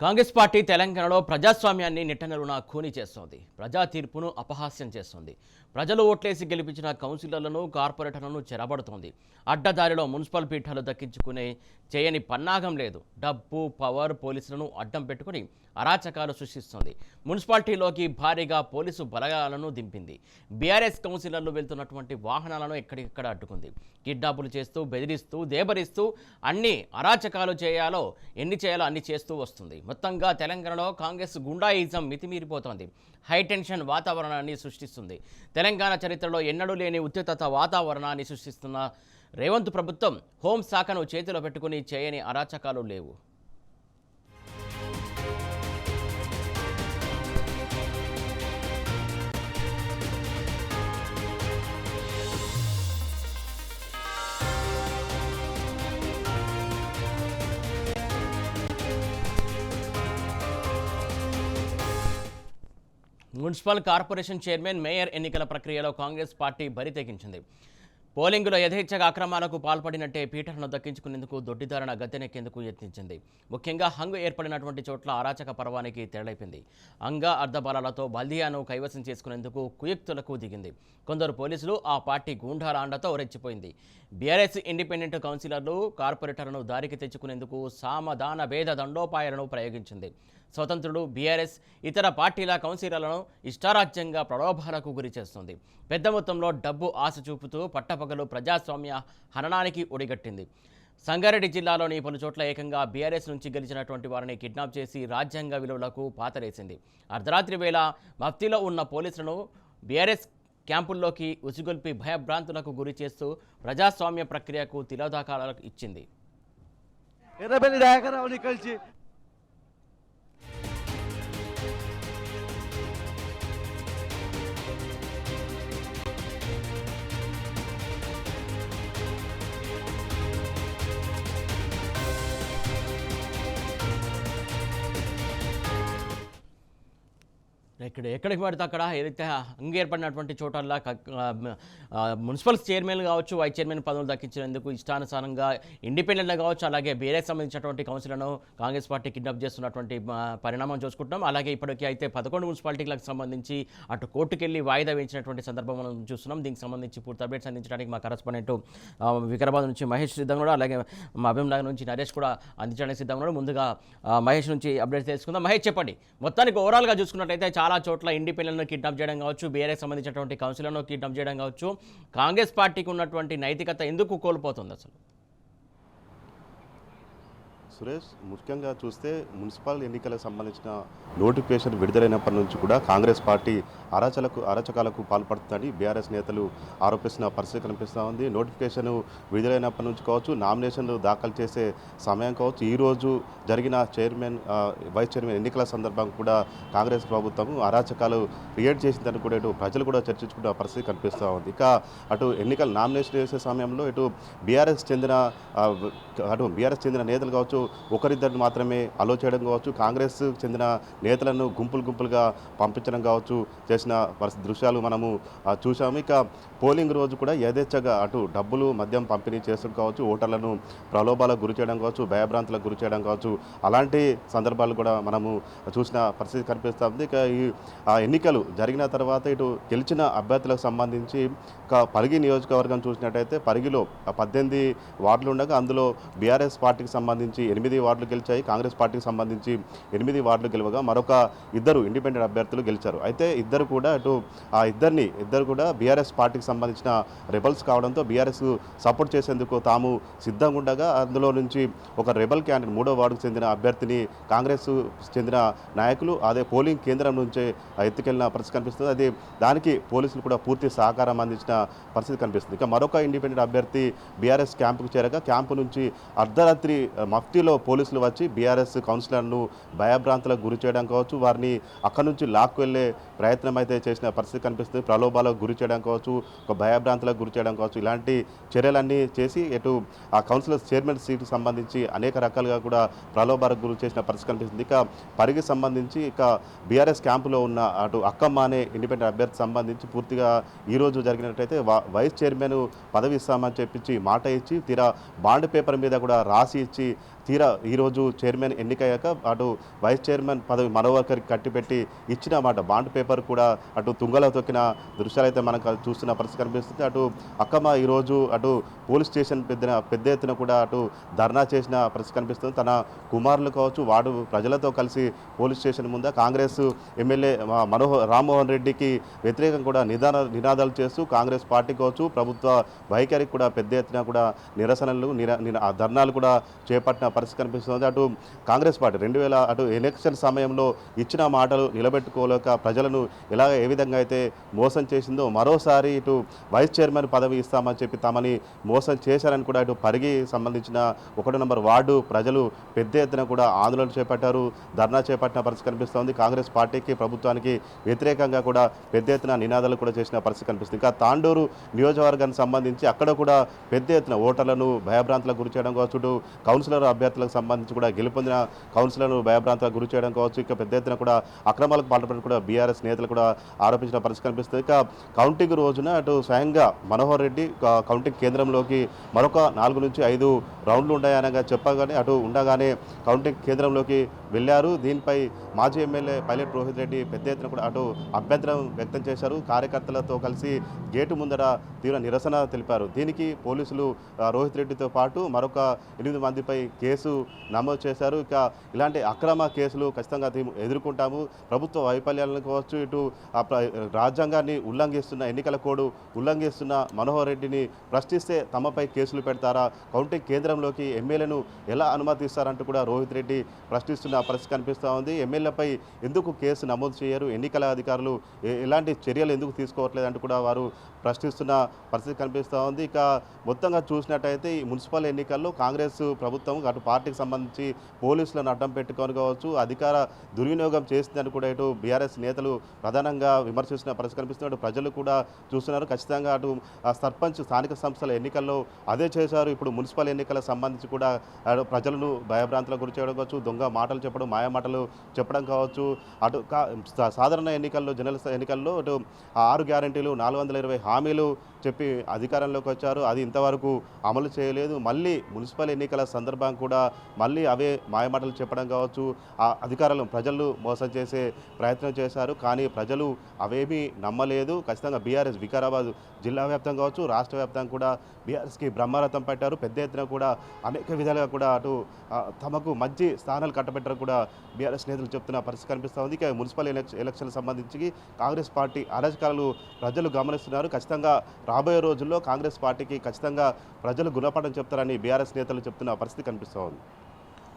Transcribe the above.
Congress party తెలంగాణలో ప్రజాస్వామ్యాన్ని నిట్టనరున ఖూనీ చేస్తోంది. ప్రజా తీర్పును అపహాస్యం చేస్తోంది. ప్రజలు ఓట్లేసి గెలిపించిన కౌన్సిలర్లను, కార్పొరేటర్లను చెరబడుతోంది. అడ్డదారిలో మున్సిపల్ పీఠాలు దక్కించుకునే చేయని పన్నాగం లేదు. డబ్బు, పవర్, పోలీసులను అడ్డం పెట్టుకుని అరాచకాలు సృష్టిస్తోంది. మున్సిపాలిటీలోకి భారీగా పోలీసు బలగాలను దింపింది. బీఆర్ఎస్ కౌన్సిలర్లు వెళ్తున్నటువంటి వాహనాలను ఎక్కడిక్కడ అడ్డుకుంది. కిడ్నాపులు చేస్తూ, బెదిరిస్తూ, దేబరిస్తూ అన్ని అరాచకాలు ఎన్ని చేయాలో అన్ని చేస్తూ వస్తుంది. మొత్తంగా తెలంగాణలో కాంగ్రెస్ గుండాయిజం మితిమీరిపోతోంది. హైటెన్షన్ వాతావరణాన్ని సృష్టిస్తుంది. తెలంగాణ చరిత్రలో ఎన్నడూ లేని ఉద్రిక్తత వాతావరణాన్ని సృష్టిస్తున్న రేవంత్ ప్రభుత్వం హోంశాఖను చేతిలో పెట్టుకుని చేయని అరాచకాలు లేవు. మున్సిపల్ కార్పొరేషన్ చైర్మన్, మేయర్ ఎన్నికల ప్రక్రియలో కాంగ్రెస్ పార్టీ బరి తెగించింది. పోలింగులో యథేచ్ఛగా అక్రమాలకు పాల్పడినట్టే పీఠాలను దక్కించుకునేందుకు దొడ్డిదారణ గద్దెనెక్కేందుకు యత్నించింది. ముఖ్యంగా హంగు ఏర్పడినటువంటి చోట్ల అరాచక పర్వానికి తెరలేపింది. అర్ధబలాలతో బల్దియాను కైవసం చేసుకునేందుకు కుయుక్తులకు దిగింది. కొందరు పోలీసులు ఆ పార్టీ గూండాల అండతో రెచ్చిపోయింది. బీఆర్ఎస్ ఇండిపెండెంట్ కౌన్సిలర్లు, కార్పొరేటర్లను దారికి తెచ్చుకునేందుకు సామధాన భేద దండోపాయాలను ప్రయోగించింది. స్వతంత్రుడు, బీఆర్ఎస్, ఇతర పార్టీల కౌన్సిలర్లను ఇష్టారాజ్యంగా ప్రలోభాలకు గురి చేస్తుంది. పెద్ద మొత్తంలో డబ్బు ఆశ చూపుతూ పట్టపగలు ప్రజాస్వామ్య హననానికి ఒడిగట్టింది. సంగారెడ్డి జిల్లాలోని పలు చోట్ల ఏకంగా బీఆర్ఎస్ నుంచి గెలిచినటువంటి వారిని కిడ్నాప్ చేసి రాజ్యాంగ విలువలకు పాతరేసింది. అర్ధరాత్రి వేళ మఫ్తీలో ఉన్న పోలీసులను బీఆర్ఎస్ క్యాంపుల్లోకి ఉసిగొల్పి భయభ్రాంతులకు గురి చేస్తూ ప్రజాస్వామ్య ప్రక్రియకు తిలోదకాలకు ఇచ్చింది. ఎక్కడికి పడితే అక్కడ ఏదైతే ఏర్పడినటువంటి చోటల్లా మున్సిపల్ చైర్మన్ కావచ్చు, వైస్ చైర్మన్ పదవులు దక్కించేందుకు ఇష్టానుసారంగా ఇండిపెండెంట్గా కావచ్చు, అలాగే బీఆర్ఎస్ సంబంధించినటువంటి కౌన్సిలర్ను కాంగ్రెస్ పార్టీ కిడ్నాప్ చేస్తున్నటువంటి పరిణామం చూసుకుంటున్నాం. అలాగే ఇప్పటికీ అయితే 11 మున్సిపాలిటీలకు సంబంధించి అటు కోర్టుకెళ్లి వాయిదా వేయించినటువంటి సందర్భం మనం చూస్తున్నాం. దీనికి సంబంధించి పూర్తి అప్డేట్స్ అందించడానికి మా కరెస్పాండెంట్ వికారాబాద్ నుంచి మహేష్ సిద్ధంగా కూడా, అలాగే మా అభిమనగర్ నుంచి నరేష్ కూడా అందించడానికి సిద్ధంగా కూడా. ముందుగా మహేష్ నుంచి అప్డేట్స్ తెలుసుకుందాం. మహేష్, చెప్పండి, మొత్తానికి ఓవరాల్గా చూసుకున్నట్లయితే చాలా చోట్ల ఇండిపెండెంట్ను కిడ్నాప్ చేయడం కావచ్చు, బీఆర్ఎస్ సంబంధించినటువంటి కౌన్సిలర్ను కిడ్నాప్ చేయడం కావచ్చు, కాంగ్రెస్ పార్టీకి ఉన్నటువంటి నైతికత ఎందుకు కోల్పోతుంది అసలు? సురేష్, ముఖ్యంగా చూస్తే మున్సిపల్ ఎన్నికలకు సంబంధించిన నోటిఫికేషన్ విడుదలైనప్పటి నుంచి కూడా కాంగ్రెస్ పార్టీ అరాచకాలకు పాల్పడుతుందని బీఆర్ఎస్ నేతలు ఆరోపిస్తున్న పరిస్థితి కనిపిస్తూ ఉంది. నోటిఫికేషన్ విడుదలైనప్పటి నుంచి కావచ్చు, నామినేషన్లు దాఖలు చేసే సమయం కావచ్చు, ఈరోజు జరిగిన వైస్ చైర్మన్ ఎన్నికల సందర్భంగా కూడా కాంగ్రెస్ ప్రభుత్వం అరాచకాలు క్రియేట్ చేసిందని కూడా ఇటు ప్రజలు కూడా చర్చించుకున్న పరిస్థితి కనిపిస్తూ ఉంది. ఇక అటు ఎన్నికల నామినేషన్ వేసే సమయంలో ఇటు బీఆర్ఎస్ చెందిన నేతలు కావచ్చు, ఒకరిద్దరిని మాత్రమే అలో చేయడం కావచ్చు, కాంగ్రెస్ చెందిన నేతలను గుంపులుగా పంపించడం కావచ్చు చేసిన దృశ్యాలు మనము చూసాము. ఇక పోలింగ్ రోజు కూడా యథేచ్ఛగా అటు డబ్బులు, మద్యం పంపిణీ చేస్తూ కావచ్చు, ఓటర్లను ప్రలోభాలకు గురి చేయడం కావచ్చు, భయభ్రాంతులకు గురి చేయడం కావచ్చు, అలాంటి సందర్భాలు కూడా మనము చూసిన పరిస్థితి కనిపిస్తుంది. ఇక ఈ ఎన్నికలు జరిగిన తర్వాత ఇటు గెలిచిన అభ్యర్థులకు సంబంధించి పరిగి నియోజకవర్గం చూసినట్టయితే పరిగిలో 18 వార్డులు ఉండగా అందులో బీఆర్ఎస్ పార్టీకి సంబంధించి 8 వార్డులు గెలిచాయి, కాంగ్రెస్ పార్టీకి సంబంధించి 8 వార్డులు గెలవగా మరొక 2 ఇండిపెండెంట్ అభ్యర్థులు గెలిచారు. అయితే ఇద్దరు కూడా బీఆర్ఎస్ పార్టీకి సంబంధించిన రెబల్స్ కావడంతో బీఆర్ఎస్ సపోర్ట్ చేసేందుకు తాము సిద్ధంగా ఉండగా అందులో నుంచి ఒక రెబల్ క్యాండిడేట్ 3వ వార్డుకు చెందిన అభ్యర్థిని కాంగ్రెస్ చెందిన నాయకులు అదే పోలింగ్ కేంద్రం నుంచే ఎత్తుకెళ్లిన పరిస్థితి కనిపిస్తుంది. అది దానికి పోలీసులు కూడా పూర్తి సహకారం అందించిన పరిస్థితి కనిపిస్తుంది. ఇక మరొక ఇండిపెండెంట్ అభ్యర్థి బీఆర్ఎస్ క్యాంపుకు చేరగా క్యాంపు నుంచి అర్ధరాత్రి మఫ్తీలో పోలీసులు వచ్చి బీఆర్ఎస్ కౌన్సిలర్ను భయభ్రాంతులకు గురి చేయడం కావచ్చు, వారిని అక్కడి నుంచి లాక్కు వెళ్లే ప్రయత్నం అయితే చేసిన పరిస్థితి కనిపిస్తుంది. ప్రలోభాలకు గురి చేయడం కావచ్చు, ఒక భయభ్రాంతులకు గురి చేయడం కావచ్చు, ఇలాంటి చర్యలన్నీ చేసి ఇటు ఆ కౌన్సిలర్ చైర్మన్ సీటుకు సంబంధించి అనేక రకాలుగా కూడా ప్రలోభాలకు గురి చేసిన పరిస్థితి కనిపిస్తుంది. ఇక పరిగి సంబంధించి బీఆర్ఎస్ క్యాంపులో ఉన్న అటు అక్కమ్మ అనే ఇండిపెండెంట్ అభ్యర్థి సంబంధించి పూర్తిగా ఈరోజు జరిగినట్టయితే వైస్ చైర్మన్ పదవి ఇస్తామని చెప్పించి మాట ఇచ్చి తీరా బాండ్ పేపర్ మీద కూడా రాసి ఇచ్చి తీరా ఈరోజు చైర్మన్ ఎన్నికయ్యాక అటు వైస్ చైర్మన్ పదవి మరో ఒకరికి కట్టిపెట్టి ఇచ్చిన మాట బాండ్ పేపర్ కూడా అటు తుంగలో తొక్కిన దృశ్యాలు అయితే మనకు చూస్తున్న పరిస్థితి కనిపిస్తుంది. అటు అక్కమ్మ ఈరోజు అటు పోలీస్ స్టేషన్ పెద్ద ఎత్తున కూడా అటు ధర్నా చేసిన పరిస్థితి కనిపిస్తుంది. తన కుమారులు కావచ్చు వార్డు ప్రజలతో కలిసి పోలీస్ స్టేషన్ ముందు కాంగ్రెస్ ఎమ్మెల్యే రామ్మోహన్ రెడ్డికి వ్యతిరేకంగా కూడా నినాదాలు చేస్తూ కాంగ్రెస్ పార్టీ కావచ్చు ప్రభుత్వ వైఖరికి కూడా పెద్ద ఎత్తున కూడా నిరసనలు ధర్నాలు కూడా చేపట్టిన పరిస్థితి కనిపిస్తుంది. అటు కాంగ్రెస్ పార్టీ 2000 అటు ఎలక్షన్ సమయంలో ఇచ్చిన మాటలు నిలబెట్టుకోలేక ప్రజలను ఏ విధంగా అయితే మోసం చేసిందో మరోసారి ఇటు వైస్ చైర్మన్ పదవి ఇస్తామని చెప్పి తమని మోసం చేశారని కూడా ఇటు పరిగి సంబంధించిన 1 నంబర్ వార్డు ప్రజలు పెద్ద ఎత్తున కూడా ఆందోళన చేపట్టారు, ధర్నా చేపట్టిన పరిస్థితి కనిపిస్తోంది. కాంగ్రెస్ పార్టీకి ప్రభుత్వానికి వ్యతిరేకంగా కూడా పెద్ద ఎత్తున నినాదాలు కూడా చేసిన పరిస్థితి కనిపిస్తుంది. ఇంకా తాండూరు నియోజకవర్గానికి సంబంధించి అక్కడ కూడా పెద్ద ఎత్తున ఓటర్లను భయభ్రాంతులకు గురి చేయడం కావచ్చు, కౌన్సిలర్ అభ్యర్థులకు సంబంధించి కూడా గెలుపొందిన కౌన్సిలర్ను భయభ్రాంతులకు గురి చేయడం కావచ్చు, ఇక పెద్ద ఎత్తున కూడా అక్రమాలకు పాల్పడడం కూడా బీఆర్ఎస్ నేతలు కూడా ఆరోపించిన పరిస్థితి కనిపిస్తుంది. ఇక కౌంటింగ్ రోజున అటు స్వయంగా మనోహర్ రెడ్డి కౌంటింగ్ కేంద్రంలోకి మరొక 4 నుంచి 5 రౌండ్లు ఉన్నాయనగా చెప్పగానే అటు ఉండగానే కౌంటింగ్ కేంద్రంలోకి వెళ్ళారు. దీనిపై మాజీ ఎమ్మెల్యే పైలట్ రోహిత్ రెడ్డి పెద్ద ఎత్తున కూడా అటు అభ్యంతరం వ్యక్తం చేశారు. కార్యకర్తలతో కలిసి గేటు ముందర తీవ్ర నిరసన తెలిపారు. దీనికి పోలీసులు రోహిత్ రెడ్డితో పాటు మరొక 8 మందిపై కేసు నమోదు చేశారు. ఇక ఇలాంటి అక్రమ కేసులు ఖచ్చితంగా ఎదుర్కొంటాము, ప్రభుత్వ వైఫల్యాలను కావచ్చు, ఇటు రాజ్యాంగాన్ని ఉల్లంఘిస్తున్న ఎన్నికల కోడ్ ఉల్లంఘిస్తున్న మనోహర్ రెడ్డిని ప్రశ్నిస్తే తమపై కేసులు పెడతారా, కౌంటింగ్ కేంద్రంలోకి ఎమ్మెల్యేను ఎలా అనుమతిస్తారంటూ కూడా రోహిత్ రెడ్డి ప్రశ్నిస్తున్న పరిస్థితి కనిపిస్తూ ఉంది. ఎమ్మెల్యేపై ఎందుకు కేసు నమోదు చేయరు, ఎన్నికల అధికారులు ఎలాంటి చర్యలు ఎందుకు తీసుకోవట్లేదంటూ కూడా వారు ప్రశ్నిస్తున్న పరిస్థితి కనిపిస్తూ ఉంది. ఇక మొత్తంగా చూసినట్టయితే ఈ మున్సిపల్ ఎన్నికల్లో కాంగ్రెస్ ప్రభుత్వం అటు పార్టీకి సంబంధించి పోలీసులను అడ్డం పెట్టుకొని కావచ్చు అధికార దుర్వినియోగం చేసిందని కూడా ఇటు బీఆర్ఎస్ నేతలు ప్రధానంగా విమర్శిస్తున్న పరిస్థితి కనిపిస్తున్న ప్రజలు కూడా చూస్తున్నారు. ఖచ్చితంగా అటు సర్పంచ్ స్థానిక సంస్థల ఎన్నికల్లో అదే చేశారు. ఇప్పుడు మున్సిపల్ ఎన్నికలకు సంబంధించి కూడా ప్రజలను భయభ్రాంతులకు గురి చేయడం కావచ్చు, దొంగ మాటలు చెప్పడం, మాయ మాటలు చెప్పడం కావచ్చు, అటు సాధారణ ఎన్నికల్లో జనరల్ ఎన్నికల్లో అటు 6 గ్యారెంటీలు 420 హామీలు చెప్పి అధికారంలోకి వచ్చారు. అది ఇంతవరకు అమలు చేయలేదు. మళ్ళీ మున్సిపల్ ఎన్నికల సందర్భం కూడా మళ్ళీ అవే మాయమాటలు చెప్పడం కావచ్చు, ఆ అధికారులను ప్రజలు మోసం చేసే ప్రయత్నం చేశారు. కానీ ప్రజలు అవేమీ నమ్మలేదు. ఖచ్చితంగా బీఆర్ఎస్ వికారాబాద్ జిల్లా వ్యాప్తంగా కావచ్చు రాష్ట్ర వ్యాప్తంగా కూడా బీఆర్ఎస్కి బ్రహ్మరథం పట్టారు. పెద్ద ఎత్తున కూడా అనేక విధాలుగా కూడా అటు తమకు మంచి స్థానాలు కట్టబెట్టారు కూడా బీఆర్ఎస్ నేతలు చెప్తున్న పరిస్థితి కనిపిస్తూ ఉంది. ఇక మున్సిపల్ ఎలక్షన్లకు సంబంధించి కాంగ్రెస్ పార్టీ అరాజకాలు ప్రజలు గమనిస్తున్నారు. ఖచ్చితంగా రాబోయే రోజుల్లో కాంగ్రెస్ పార్టీకి ఖచ్చితంగా ప్రజలు గుణపాఠం చెప్తారని బీఆర్ఎస్ నేతలు చెప్తున్న పరిస్థితి కనిపిస్తూ ఉంది.